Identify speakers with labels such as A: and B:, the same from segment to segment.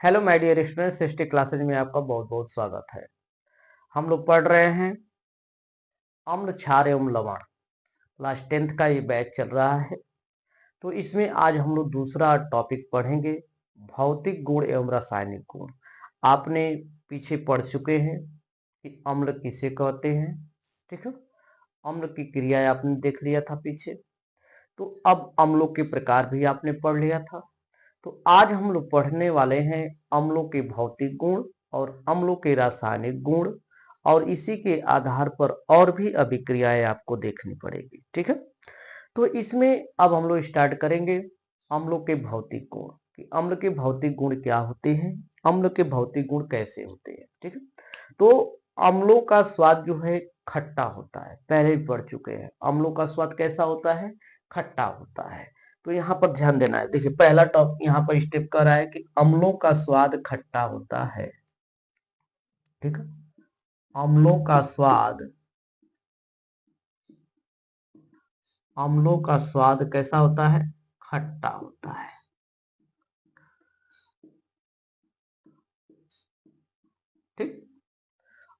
A: Hello my dear students, सिस्टी classes में आपका बहुत बहुत स्वागत है। हम लोग पढ़ रहे हैं अम्ल क्षार एवं लवण। क्लास 10th का ये बैच चल रहा है। तो इसमें आज हम लोग दूसरा टॉपिक पढ़ेंगे, भौतिक गुण एवं रासायनिक गुण। आपने पीछे पढ़ चुके हैं कि अम्ल किसे कहते हैं, ठीक है। अम्ल की क्रियाएं आपने देख लिया था पीछे। तो अब अम्लों के प्रकार भी आपने पढ़ लिया था। तो आज हम लोग पढ़ने वाले हैं अम्लों के भौतिक गुण और अम्लों के रासायनिक गुण, और इसी के आधार पर और भी अभिक्रियाएं आपको देखनी पड़ेगी, ठीक है। तो इसमें अब हम लोग स्टार्ट करेंगे अम्लों के भौतिक गुण कि अम्ल के भौतिक गुण क्या होते हैं, अम्ल के भौतिक गुण कैसे होते हैं, ठीक है। तो अम्लों का स्वाद जो है खट्टा होता है, पहले भी पढ़ चुके हैं। अम्लों का स्वाद कैसा होता है? खट्टा होता है। तो यहाँ पर ध्यान देना है। देखिए पहला टॉप यहाँ पर स्टेप कर रहा है कि अम्लों का स्वाद खट्टा होता है, ठीक है। अम्लों का स्वाद, अम्लों का स्वाद कैसा होता है? खट्टा होता है, ठीक।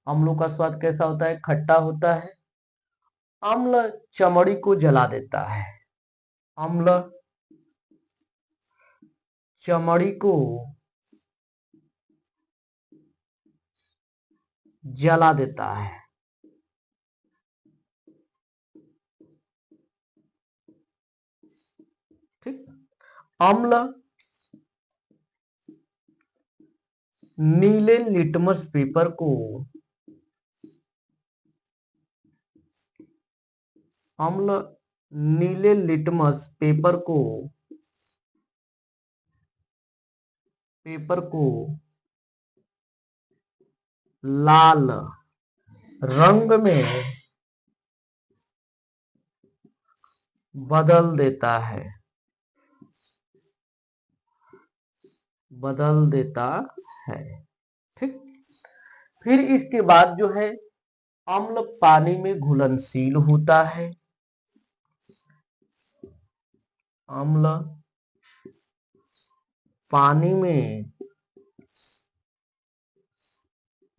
A: अम्लों का स्वाद कैसा होता है? खट्टा होता है। अम्ल चमड़ी को जला देता है। अम्ल चमड़ी को जला देता है, ठीक। अम्ल नीले लिटमस पेपर को, अम्ल नीले लिटमस पेपर को लाल रंग में बदल देता है, बदल देता है, ठीक। फिर इसके बाद जो है अम्ल पानी में घुलनशील होता है। अम्ल पानी में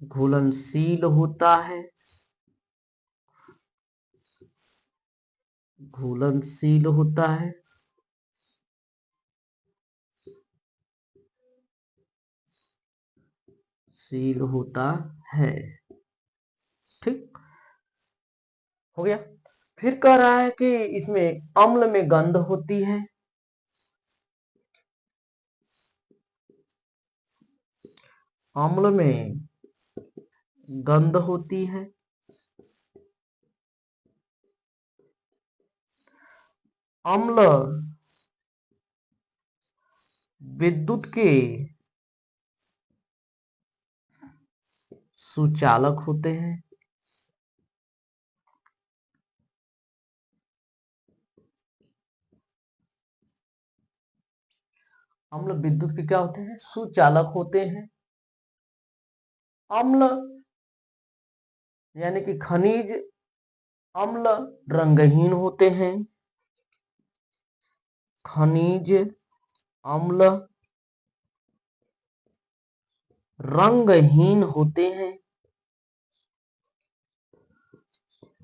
A: घुलनशील होता है, घुलनशील होता है। शील होता है, ठीक हो गया। फिर कह रहा है कि इसमें अम्ल में गंध होती है। अम्ल में गंध होती है। अम्ल विद्युत के सुचालक होते हैं। अम्ल विद्युत के क्या होते हैं? सुचालक होते हैं। अम्ल यानी कि खनिज अम्ल रंगहीन होते हैं। खनिज अम्ल रंगहीन होते हैं,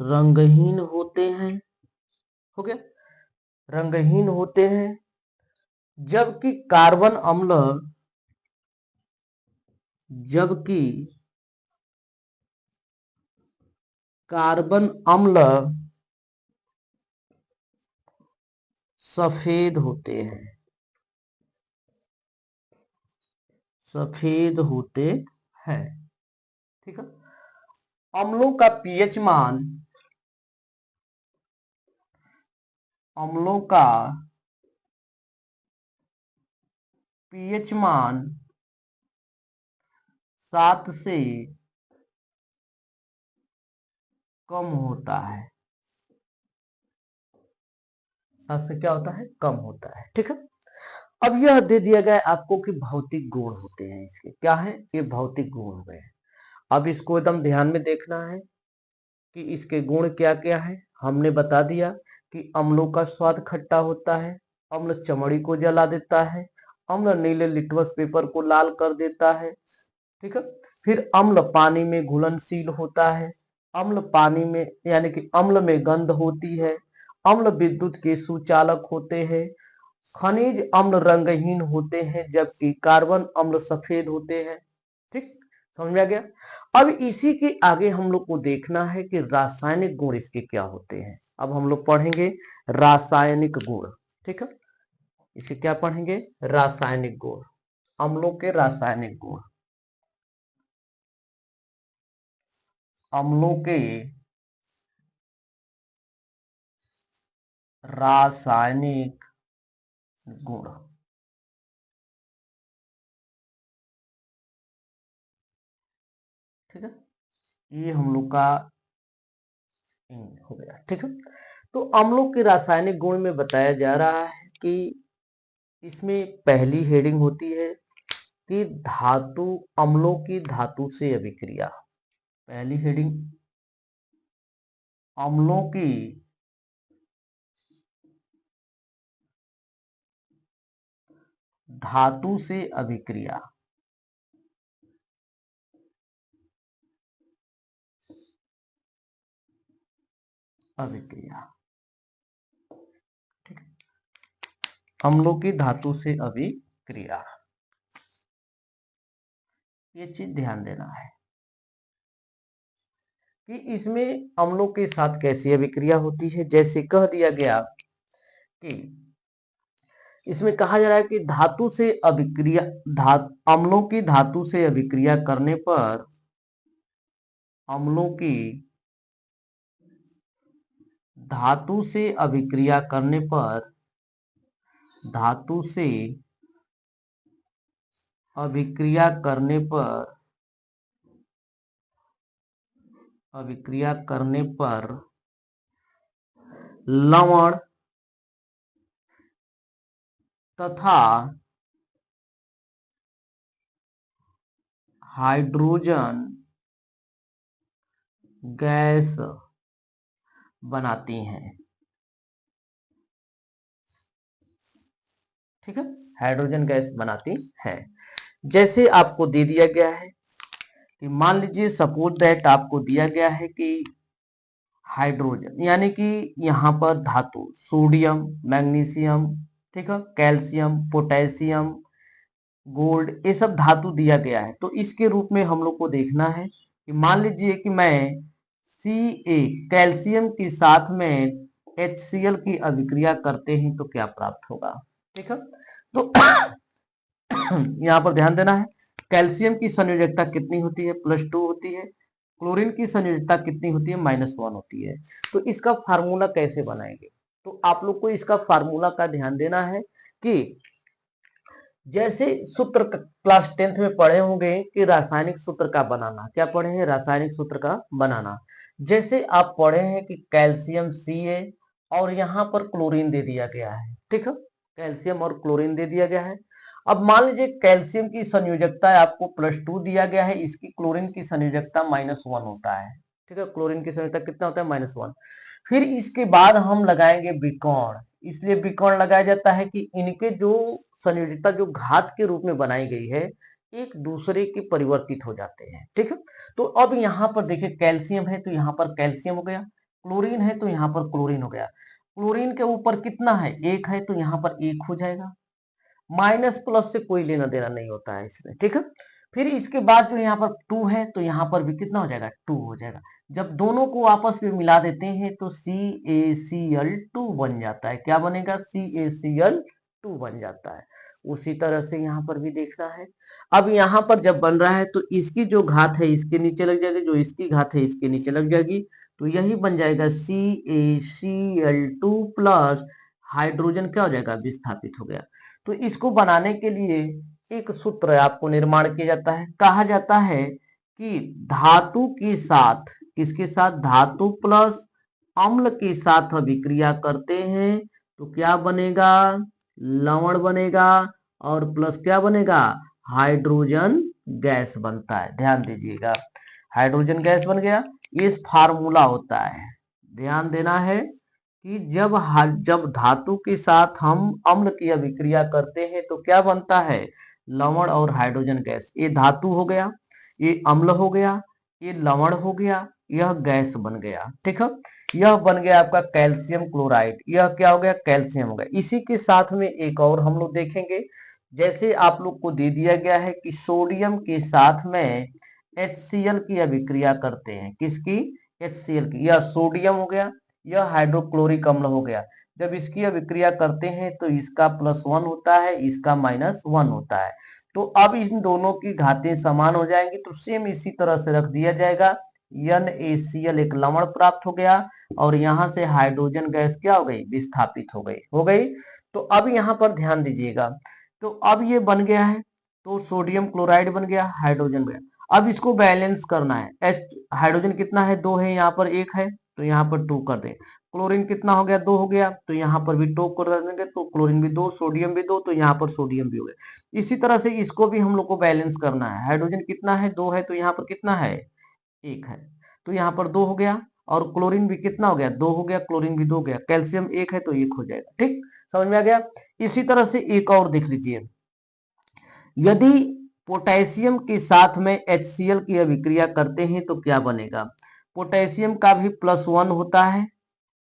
A: रंगहीन होते हैं, हो गया। रंगहीन होते हैं। जबकि कार्बन अम्ल, जबकि कार्बन अम्ल सफेद होते हैं, सफेद होते हैं, ठीक है। अम्लों का पीएच मान, अम्लों का पीएच मान 7 से कम होता है। 7 से क्या होता है? कम होता है, ठीक है। अब यह दे दिया गया आपको कि भौतिक गुण होते हैं इसके, क्या है? ये भौतिक गुण हो गए। अब इसको एकदम ध्यान में देखना है कि इसके गुण क्या क्या है। हमने बता दिया कि अम्लों का स्वाद खट्टा होता है, अम्ल चमड़ी को जला देता है, अम्ल नीले लिटमस पेपर को लाल कर देता है। ठीक है। फिर अम्ल पानी में घुलनशील होता है। अम्ल पानी में यानी कि अम्ल में गंध होती है। अम्ल विद्युत के सुचालक होते हैं। खनिज अम्ल रंगहीन होते हैं जबकि कार्बन अम्ल सफेद होते हैं। ठीक, समझ में आ गया। अब इसी के आगे हम लोग को देखना है कि रासायनिक गुण इसके क्या होते हैं। अब हम लोग पढ़ेंगे रासायनिक गुण। ठीक है, इसे क्या पढ़ेंगे? रासायनिक गुण, अम्लों के रासायनिक गुण। अम्लों के रासायनिक गुण। ठीक है, ये हम लोग का हो गया। ठीक है, तो अम्लों के रासायनिक गुण में बताया जा रहा है कि इसमें पहली हेडिंग होती है कि धातु, अम्लों की धातु से अभिक्रिया। पहली हेडिंग, अम्लों की धातु से अभिक्रिया। अभिक्रिया, ठीक है, अम्लों की धातु से अभिक्रिया, ये चीज ध्यान देना है कि इसमें अम्लों के साथ कैसी अभिक्रिया होती है। जैसे कह दिया गया कि इसमें कहा जा रहा है कि धातु से अभिक्रिया, अम्लों की धातु से अभिक्रिया करने पर, अम्लों की धातु से अभिक्रिया करने पर, धातु से अभिक्रिया करने पर, अभिक्रिया करने पर लवण तथा हाइड्रोजन गैस बनाती हैं। ठीक है, हाइड्रोजन गैस बनाती है। जैसे आपको दे दिया गया है कि मान लीजिए सपोज दैट आपको दिया गया है कि हाइड्रोजन यानी कि यहाँ पर धातु सोडियम, मैग्नीशियम, ठीक है, कैल्शियम, पोटेशियम, गोल्ड, ये सब धातु दिया गया है। तो इसके रूप में हम लोग को देखना है कि मान लीजिए कि मैं Ca कैल्शियम के साथ में HCl की अभिक्रिया करते हैं तो क्या प्राप्त होगा। ठीक है, तो यहाँ पर ध्यान देना है, कैल्शियम की संयोजकता कितनी होती है? +2 होती है। क्लोरीन की संयोजकता कितनी होती है? -1 होती है। तो इसका फार्मूला कैसे बनाएंगे? तो आप लोग को इसका फार्मूला का ध्यान देना है कि जैसे सूत्र क्लास 10th में पढ़े होंगे कि रासायनिक सूत्र का बनाना। क्या पढ़े हैं? रासायनिक सूत्र का बनाना। जैसे आप पढ़े हैं कि कैल्शियम Ca और यहाँ पर क्लोरीन दे दिया गया है। ठीक है, कैल्शियम और क्लोरीन दे दिया गया है। अब मान लीजिए कैल्शियम की संयोजकता आपको +2 दिया गया है, इसकी क्लोरीन की संयोजकता -1 होता है। ठीक है, क्लोरीन की संयोजकता कितना होता है? -1। फिर इसके बाद हम लगाएंगे विकर्ण। इसलिए विकर्ण लगाया जाता है कि इनके जो संयोजकता जो घात के रूप में बनाई गई है, एक दूसरे के परिवर्तित हो जाते हैं। ठीक है, तो अब यहाँ पर देखिए कैल्शियम है तो यहाँ पर कैल्शियम हो गया, क्लोरीन है तो यहाँ पर क्लोरीन हो गया। क्लोरीन के ऊपर कितना है? 1 है तो यहाँ पर 1 हो जाएगा। माइनस प्लस से कोई लेना देना नहीं होता है इसमें। ठीक है, फिर इसके बाद जो यहाँ पर 2 है तो यहाँ पर भी कितना हो जाएगा? 2 हो जाएगा। जब दोनों को आपस में मिला देते हैं तो CaCl2 बन जाता है। क्या बनेगा? CaCl2 बन जाता है। उसी तरह से यहाँ पर भी देखना है। अब यहाँ पर जब बन रहा है तो इसकी जो घात है इसके नीचे लग जाएगी, जो इसकी घात है इसके नीचे लग जाएगी, तो यही बन जाएगा CaCl2 प्लस हाइड्रोजन क्या हो जाएगा? विस्थापित हो गया। तो इसको बनाने के लिए एक सूत्र आपको निर्माण किया जाता है। कहा जाता है कि धातु के साथ, किसके साथ? धातु प्लस अम्ल के साथ अभिक्रिया करते हैं तो क्या बनेगा? लवण बनेगा और प्लस क्या बनेगा? हाइड्रोजन गैस बनता है। ध्यान दीजिएगा, हाइड्रोजन गैस बन गया। ये फार्मूला होता है, ध्यान देना है। कि जब धातु के साथ हम अम्ल की अभिक्रिया करते हैं तो क्या बनता है, लवण और हाइड्रोजन गैस। ये धातु हो गया, ये अम्ल हो गया, ये लवण हो गया, यह गैस बन गया। ठीक है, यह बन गया आपका कैल्शियम क्लोराइड। यह क्या हो गया, कैल्शियम हो गया। इसी के साथ में एक और हम लोग देखेंगे, जैसे आप लोग को दे दिया गया है कि सोडियम के साथ में HCl की अभिक्रिया करते हैं। किसकी, HCl की। यह सोडियम हो गया, यह हाइड्रोक्लोरिक अम्ल हो गया। जब इसकी अभिक्रिया करते हैं तो इसका +1 होता है, इसका -1 होता है। तो अब इन दोनों की घातें समान हो जाएंगी, तो सेम इसी तरह से रख दिया जाएगा। NaCl एक लवण प्राप्त हो गया और यहां से हाइड्रोजन गैस क्या हो गई, विस्थापित हो गई। तो अब यहाँ पर ध्यान दीजिएगा, तो अब ये बन गया है, तो सोडियम क्लोराइड बन गया, हाइड्रोजन गया। अब इसको बैलेंस करना है। एच हाइड्रोजन कितना है, 2 है, यहाँ पर 1 है, तो यहाँ पर 2 कर दें। क्लोरीन कितना हो गया, 2 हो गया, तो यहाँ पर भी 2 कर देंगे, तो क्लोरीन भी 2, सोडियम भी 2, तो यहाँ पर सोडियम भी हो गया। इसी तरह से इसको भी हम लोग को बैलेंस करना है। हाइड्रोजन कितना है, 2 है, तो यहाँ पर कितना है, 1 है, तो यहाँ पर 2 हो गया। और क्लोरीन भी कितना हो गया, 2 हो गया, क्लोरीन भी 2 हो गया, कैल्शियम 1 है तो 1 हो जाएगा। ठीक, समझ में आ गया। इसी तरह से एक और देख लीजिए, यदि पोटेशियम के साथ में HCl की अभिक्रिया करते हैं तो क्या बनेगा। पोटेशियम का भी +1 होता है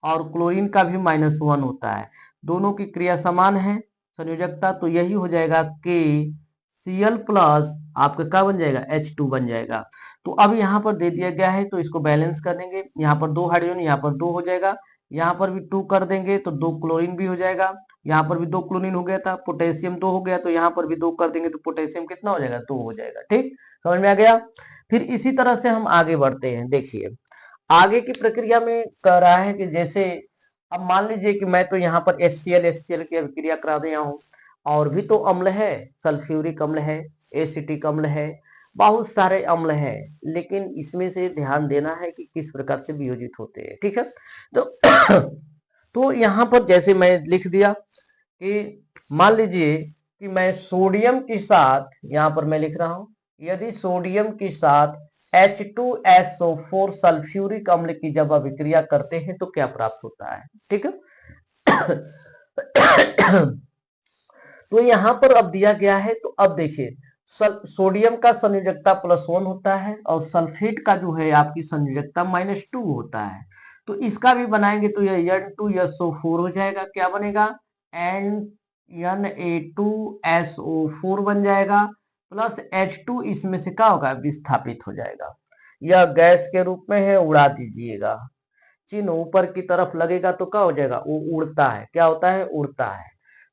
A: और क्लोरीन का भी -1 होता है। दोनों की क्रिया समान है, संयोजकता, तो यही हो जाएगा KCl प्लस आपका क्या बन जाएगा, H2 बन जाएगा। तो अब यहाँ पर दे दिया गया है तो इसको बैलेंस कर देंगे। यहाँ पर 2 हाइड्रोजन, यहाँ पर 2 हो जाएगा, यहाँ पर भी 2 कर देंगे तो 2 क्लोरीन भी हो जाएगा, यहाँ पर भी 2 क्लोरीन हो गया था, पोटेशियम 2 हो गया, तो यहाँ पर भी 2 कर देंगे तो पोटेशियम कितना हो जाएगा, 2 हो जाएगा। ठीक, समझ में आ गया। फिर इसी तरह से हम आगे बढ़ते हैं। देखिए आगे की प्रक्रिया में कह रहा है कि जैसे अब मान लीजिए कि मैं तो यहाँ पर HCl की अभिक्रिया करा दिया हूँ, और भी तो अम्ल है, सल्फ्यूरिक अम्ल है, एसिटिक अम्ल है, बहुत सारे अम्ल हैं, लेकिन इसमें से ध्यान देना है कि किस प्रकार से वियोजित होते हैं। ठीक है, तो तो यहाँ पर जैसे मैं लिख दिया कि मान लीजिए कि मैं सोडियम के साथ, यहाँ पर मैं लिख रहा हूं, यदि सोडियम के साथ H2SO4 सल्फ्यूरिक अम्ल की जब अभिक्रिया करते हैं तो क्या प्राप्त होता है। ठीक है तो यहाँ पर अब दिया गया है, तो अब देखिए सोडियम का संयोजकता +1 होता है और सल्फेट का जो है आपकी संयोजकता -2 होता है। तो इसका भी बनाएंगे तो यह N2SO4 हो जाएगा। क्या बनेगा, Na2SO4 बन जाएगा, प्लस H2 इसमें से क्या होगा, विस्थापित हो जाएगा। यह गैस के रूप में है, उड़ा दीजिएगा। चिन्ह ऊपर की तरफ लगेगा तो क्या हो जाएगा, वो उड़ता है। क्या होता है, उड़ता है।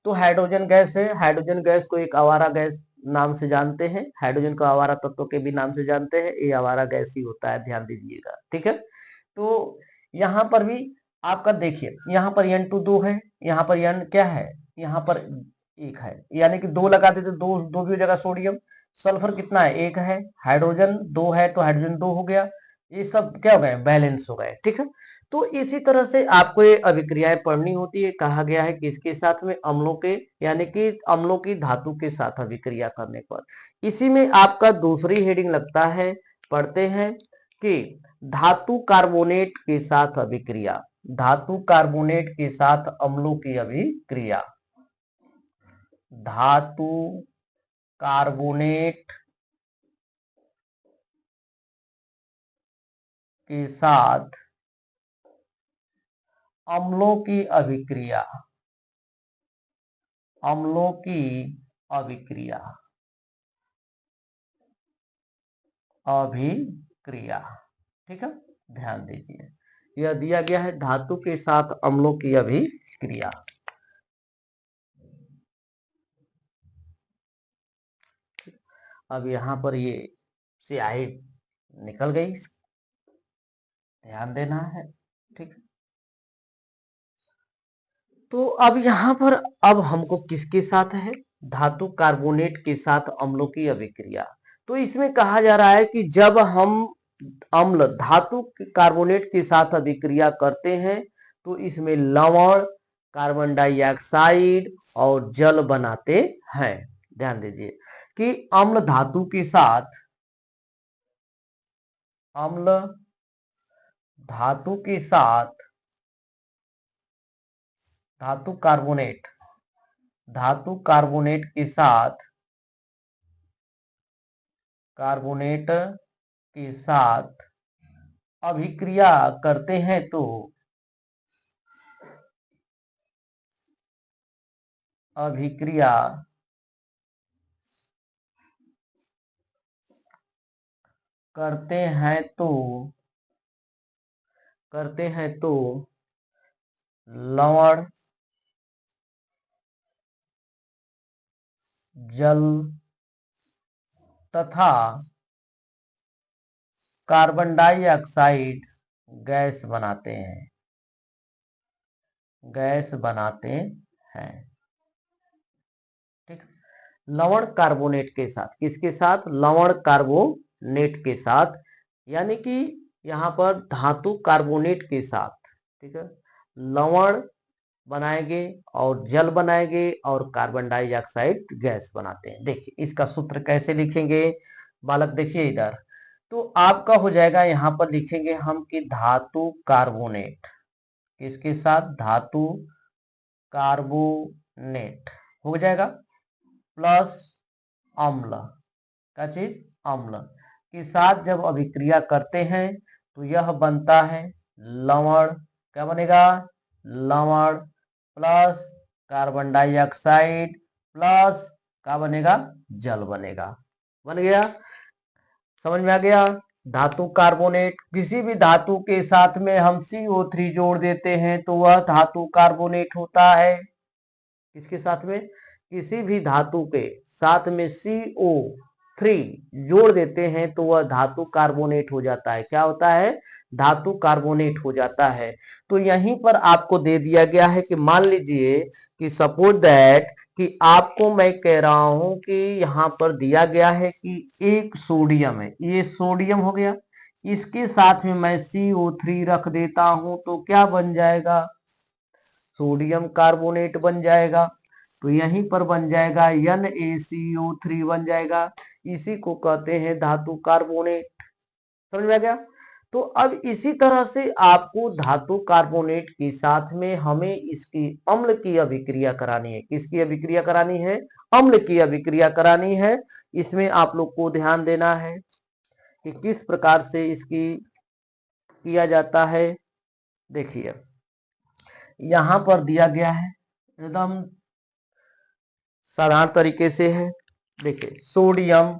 A: तो हाइड्रोजन गैस है, हाइड्रोजन गैस को एक आवारा गैस नाम से जानते हैं, हाइड्रोजन को आवारा तत्व के भी नाम से जानते हैं, ये आवारा गैस ही होता है, ध्यान दीजिएगा। ठीक है, तो यहाँ पर भी आपका देखिए, यहाँ पर N2 2 है, यहाँ पर N क्या है, यहाँ पर 1 है, यानी कि 2 लगा देते, दो दो भी हो जाएगा सोडियम। सल्फर कितना है, 1 है, हाइड्रोजन 2 है तो हाइड्रोजन 2 हो गया। ये सब क्या हो गए, बैलेंस हो गए। ठीक है, तो इसी तरह से आपको ये अभिक्रियाएं पढ़नी होती है। कहा गया है कि इसके साथ में अम्लों के, यानी कि अम्लों की धातु के साथ अभिक्रिया करने पर। इसी में आपका दूसरी हेडिंग लगता है, पढ़ते हैं कि धातु कार्बोनेट के साथ अभिक्रिया, धातु कार्बोनेट के साथ अम्लों की अभिक्रिया, धातु कार्बोनेट के साथ अम्लों की अभिक्रिया, अम्लों की अभिक्रिया, अभिक्रिया। ठीक है, ध्यान दीजिए, यह दिया गया है धातु के साथ अम्लों की अभिक्रिया। अब यहाँ पर ये स्याही निकल गई, ध्यान देना है। ठीक है, तो अब यहाँ पर अब हमको किसके साथ है, धातु कार्बोनेट के साथ अम्लों की अभिक्रिया। तो इसमें कहा जा रहा है कि जब हम अम्ल धातु कार्बोनेट के साथ अभिक्रिया करते हैं तो इसमें लवण, कार्बन डाइऑक्साइड और जल बनाते हैं। ध्यान दीजिए कि अम्ल धातु के साथ, अम्ल धातु के साथ धातु कार्बोनेट, धातु कार्बोनेट के साथ, कार्बोनेट के साथ अभिक्रिया करते हैं तो अभिक्रिया करते हैं तो लवण, जल तथा कार्बन डाइऑक्साइड गैस बनाते हैं, गैस बनाते हैं। ठीक, लवण कार्बोनेट के साथ, किसके साथ? लवण कार्बोनेट के साथ, यानी कि यहाँ पर धातु कार्बोनेट के साथ, ठीक है, लवण बनाएंगे और जल बनाएंगे और कार्बन डाइऑक्साइड गैस बनाते हैं। देखिए इसका सूत्र कैसे लिखेंगे बालक, देखिए इधर, तो आपका हो जाएगा, यहाँ पर लिखेंगे हम कि धातु कार्बोनेट, किसके साथ? धातु कार्बोनेट हो जाएगा, प्लस अम्ल, क्या चीज? अम्ल के साथ जब अभिक्रिया करते हैं तो यह बनता है लवण, क्या बनेगा? लवण प्लस कार्बन डाइऑक्साइड प्लस क्या बनेगा? जल बनेगा। बन गया, समझ में आ गया? धातु कार्बोनेट, किसी भी धातु के साथ में हम CO3 जोड़ देते हैं तो वह धातु कार्बोनेट होता है। किसके साथ में? किसी भी धातु के साथ में CO3 जोड़ देते हैं तो वह धातु कार्बोनेट हो जाता है। क्या होता है? धातु कार्बोनेट हो जाता है। तो यहीं पर आपको दे दिया गया है कि मान लीजिए कि सपोज दैट कि आपको मैं कह रहा हूं कि यहाँ पर दिया गया है कि एक सोडियम है, ये सोडियम हो गया, इसके साथ में मैं CO3 रख देता हूं तो क्या बन जाएगा? सोडियम कार्बोनेट बन जाएगा। तो यहीं पर बन जाएगा NaCO3 बन जाएगा, इसी को कहते हैं धातु कार्बोनेट। समझ में आ गया? तो अब इसी तरह से आपको धातु कार्बोनेट के साथ में हमें इसकी अम्ल की अभिक्रिया करानी है। किसकी अभिक्रिया करानी है? अम्ल की अभिक्रिया करानी है। इसमें आप लोग को ध्यान देना है कि किस प्रकार से इसकी किया जाता है। देखिए यहां पर दिया गया है, एकदम साधारण तरीके से है। देखिए सोडियम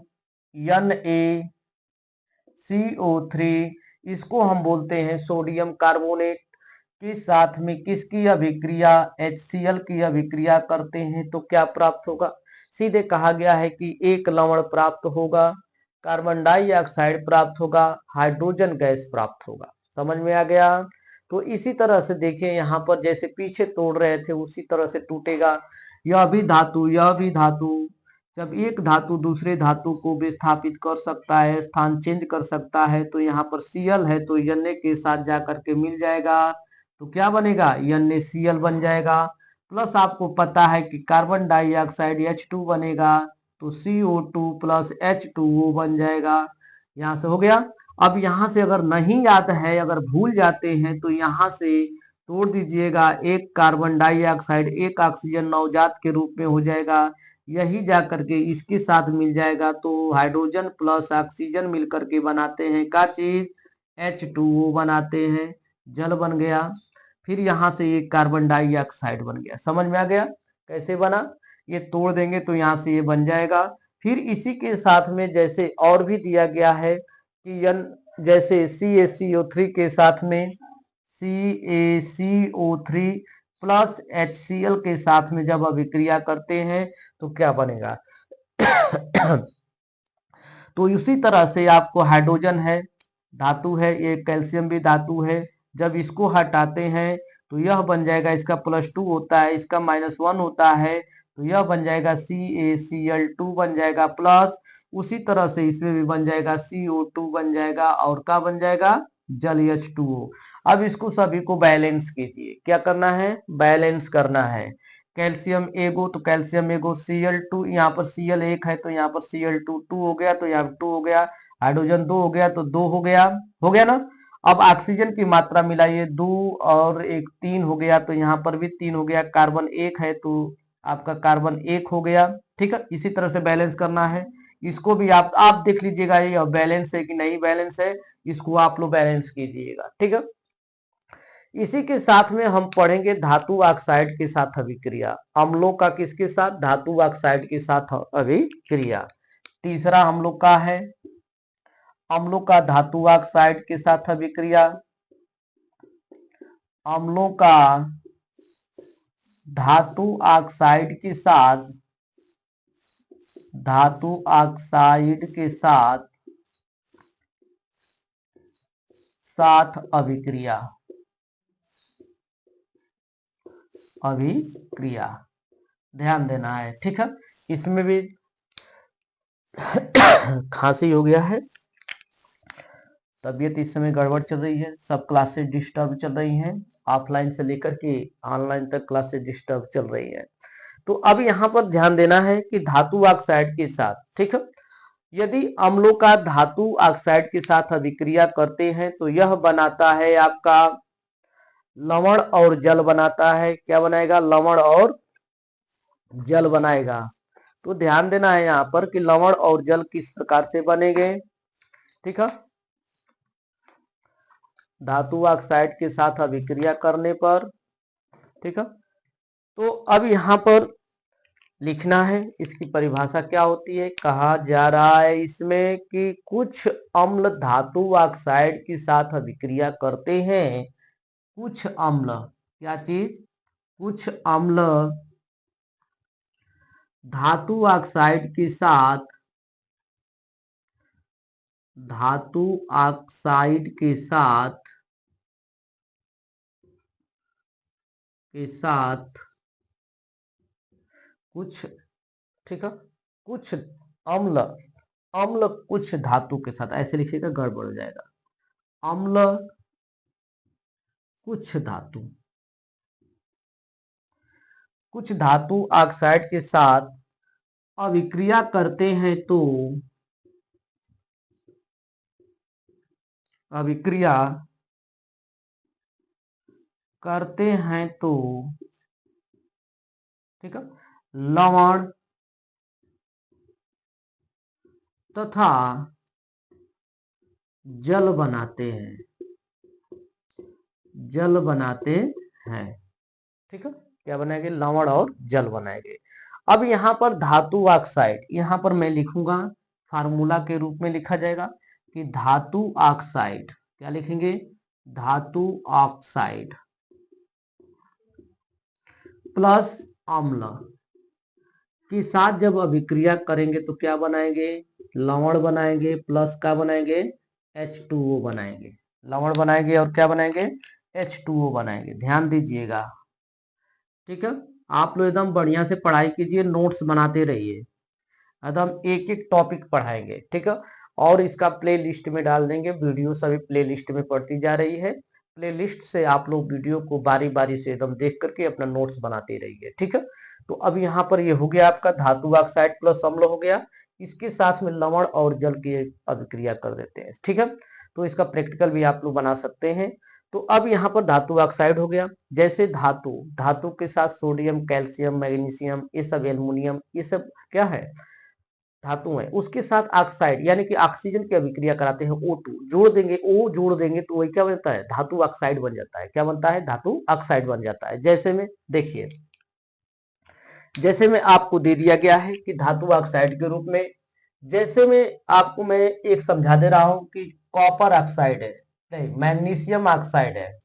A: NaCO3, इसको हम बोलते हैं सोडियम कार्बोनेट, के साथ में किसकी अभिक्रिया? HCl की अभिक्रिया करते हैं तो क्या प्राप्त होगा? सीधे कहा गया है कि एक लवण प्राप्त होगा, कार्बन डाइऑक्साइड प्राप्त होगा, हाइड्रोजन गैस प्राप्त होगा। समझ में आ गया? तो इसी तरह से देखिए यहाँ पर जैसे पीछे तोड़ रहे थे उसी तरह से टूटेगा। यह भी धातु, यह भी धातु, जब एक धातु दूसरे धातु को विस्थापित कर सकता है, स्थान चेंज कर सकता है, तो यहाँ पर Cl है तो Na के साथ जाकर के मिल जाएगा तो क्या बनेगा? NaCl बन जाएगा। प्लस आपको पता है कि कार्बन डाइऑक्साइड H2 बनेगा तो CO2 प्लस H2O बन जाएगा। यहाँ से हो गया। अब यहाँ से अगर नहीं याद है, अगर भूल जाते हैं तो यहाँ से तोड़ दीजिएगा, एक कार्बन डाइऑक्साइड एक ऑक्सीजन नवजात के रूप में हो जाएगा, यही जा करके इसके साथ मिल जाएगा तो हाइड्रोजन प्लस ऑक्सीजन मिल करके बनाते हैं क्या चीज? H2O बनाते हैं, जल बन गया। फिर यहाँ से ये कार्बन डाइऑक्साइड बन गया। समझ में आ गया कैसे बना? ये तोड़ देंगे तो यहाँ से ये बन जाएगा। फिर इसी के साथ में जैसे और भी दिया गया है कि जैसे CaCO3 के साथ में CaCO3 प्लस HCl के साथ में जब अभिक्रिया करते हैं तो क्या बनेगा? तो इसी तरह से आपको हाइड्रोजन है, धातु है, ये कैल्शियम भी धातु है, जब इसको हटाते हैं तो यह बन जाएगा, इसका +2 होता है, इसका -1 होता है, तो यह बन जाएगा CaCl2 बन जाएगा, प्लस उसी तरह से इसमें भी बन जाएगा CO2 बन जाएगा और क्या बन जाएगा? जल H2O। अब इसको सभी को बैलेंस कीजिए। क्या करना है? बैलेंस करना है। कैल्शियम एगो तो कैल्शियम एगो, Cl2 यहाँ पर Cl एक है तो यहाँ पर Cl2 2 हो गया तो यहाँ 2 हो गया, हाइड्रोजन 2 हो गया तो 2 हो गया ना। अब ऑक्सीजन की मात्रा मिलाइए, 2 और 1 3 हो गया, तो यहाँ पर भी 3 हो गया, कार्बन 1 है तो आपका कार्बन 1 हो गया। ठीक है, इसी तरह से बैलेंस करना है। इसको भी आप देख लीजिएगा ये बैलेंस है कि नहीं बैलेंस है, इसको आप लोग बैलेंस कीजिएगा। ठीक है, इसी के साथ में हम पढ़ेंगे धातु ऑक्साइड के साथ अभिक्रिया। अम्लों का किसके साथ? धातु ऑक्साइड के साथ अभिक्रिया। तीसरा हम लोग का है अम्लों का धातु ऑक्साइड के साथ अभिक्रिया। अम्लों का धातु ऑक्साइड के साथ अभिक्रिया। ध्यान देना है। ठीक है, इसमें भी खांसी हो गया है, तबीयत इस समय गड़बड़ चल रही है, सब क्लासेस डिस्टर्ब चल रही हैं, ऑफलाइन से लेकर के ऑनलाइन तक क्लासेस डिस्टर्ब चल रही है। तो अब यहाँ पर ध्यान देना है कि धातु ऑक्साइड के साथ, ठीक है, यदि अम्लों का धातु ऑक्साइड के साथ अभिक्रिया करते हैं तो यह बनाता है आपका लवण और जल बनाता है। क्या बनाएगा? लवण और जल बनाएगा। तो ध्यान देना है यहाँ पर कि लवण और जल किस प्रकार से बनेंगे। ठीक है, धातु ऑक्साइड के साथ अभिक्रिया करने पर। ठीक है, तो अब यहाँ पर लिखना है इसकी परिभाषा क्या होती है। कहा जा रहा है इसमें कि कुछ अम्ल धातु ऑक्साइड के साथ अभिक्रिया करते हैं। कुछ अम्ल, क्या चीज? कुछ अम्ल धातु ऑक्साइड के साथ कुछ, ठीक है, कुछ अम्ल कुछ धातु के साथ, ऐसे लिखिएगा गड़बड़ हो जाएगा। अम्ल कुछ धातु ऑक्साइड के साथ अभिक्रिया करते हैं तो ठीक है, लवण तथा जल बनाते हैं। ठीक है, क्या बनाएंगे? लवण और जल बनाएंगे। अब यहाँ पर धातु ऑक्साइड, यहाँ पर मैं लिखूंगा फार्मूला के रूप में लिखा जाएगा कि धातु ऑक्साइड, क्या लिखेंगे? धातु ऑक्साइड प्लस अम्ल के साथ जब अभिक्रिया करेंगे तो क्या बनाएंगे? लवण बनाएंगे प्लस क्या बनाएंगे? H2O बनाएंगे। लवण बनाएंगे और क्या बनाएंगे? H2O बनाएंगे। ध्यान दीजिएगा। ठीक है, आप लोग एकदम बढ़िया से पढ़ाई कीजिए, नोट्स बनाते रहिए, एकदम एक एक टॉपिक पढ़ाएंगे। ठीक है, और इसका प्ले लिस्ट में डाल देंगे, वीडियो सभी प्ले लिस्ट में पढ़ती जा रही है। प्ले लिस्ट से आप लोग वीडियो को बारी बारी से एकदम देख करके अपना नोट्स बनाते रहिए। ठीक है, तो अब यहाँ पर ये हो गया आपका धातु ऑक्साइड प्लस अम्ल हो गया, इसके साथ में लवण और जल की अभिक्रिया कर देते हैं। ठीक है, तो इसका प्रैक्टिकल भी आप लोग बना सकते हैं। तो अब यहाँ पर धातु ऑक्साइड हो गया, जैसे धातु के साथ सोडियम, कैल्शियम, मैग्नीशियम, ये सब एल्युमिनियम, ये सब क्या है? धातु है। उसके साथ ऑक्साइड यानी कि ऑक्सीजन की अभिक्रिया कराते हैं, O2 जोड़ देंगे, O जोड़ देंगे तो वही क्या बनता है? धातु ऑक्साइड बन जाता है। क्या बनता है? धातु ऑक्साइड बन जाता है। जैसे में देखिए, जैसे में आपको दे दिया गया है कि धातु ऑक्साइड के रूप में, जैसे में आपको मैं एक समझा दे रहा हूं कि कॉपर ऑक्साइड है, नहीं मैग्नीशियम ऑक्साइड है,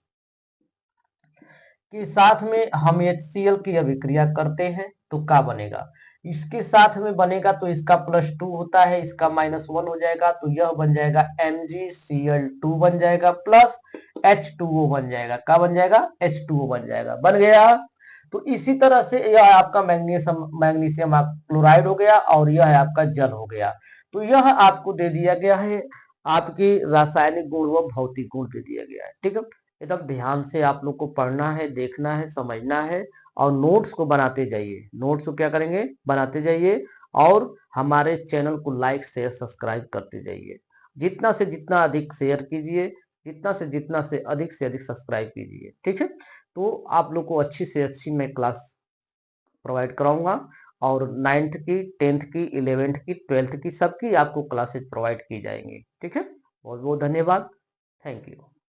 A: के साथ में हम HCl की अभिक्रिया करते हैं तो क्या बनेगा? इसके साथ में बनेगा तो इसका +2 होता है, इसका -1 हो जाएगा, तो यह बन जाएगा MgCl2 बन जाएगा प्लस H2O बन जाएगा। क्या बन जाएगा? H2O बन जाएगा। बन गया। तो इसी तरह से यह आपका मैग्नीशियम क्लोराइड हो गया और यह है आपका जल हो गया। तो यह आपको दे दिया गया है, आपके रासायनिक गुण व भौतिक गुण दे दिया गया है। ठीक है, एकदम ध्यान से आप लोग को पढ़ना है, देखना है, समझना है और नोट्स को बनाते जाइए। नोट्स को क्या करेंगे? बनाते जाइए और हमारे चैनल को लाइक शेयर सब्सक्राइब करते जाइए। जितना से जितना अधिक शेयर कीजिए, जितना से अधिक सब्सक्राइब कीजिए, ठीक है। तो आप लोग को अच्छी से अच्छी मैं क्लास प्रोवाइड कराऊंगा, और 9th की, 10th की, 11th की, 12th की, सबकी आपको क्लासेस प्रोवाइड की जाएंगी, ठीक है। बहुत बहुत धन्यवाद। Thank you.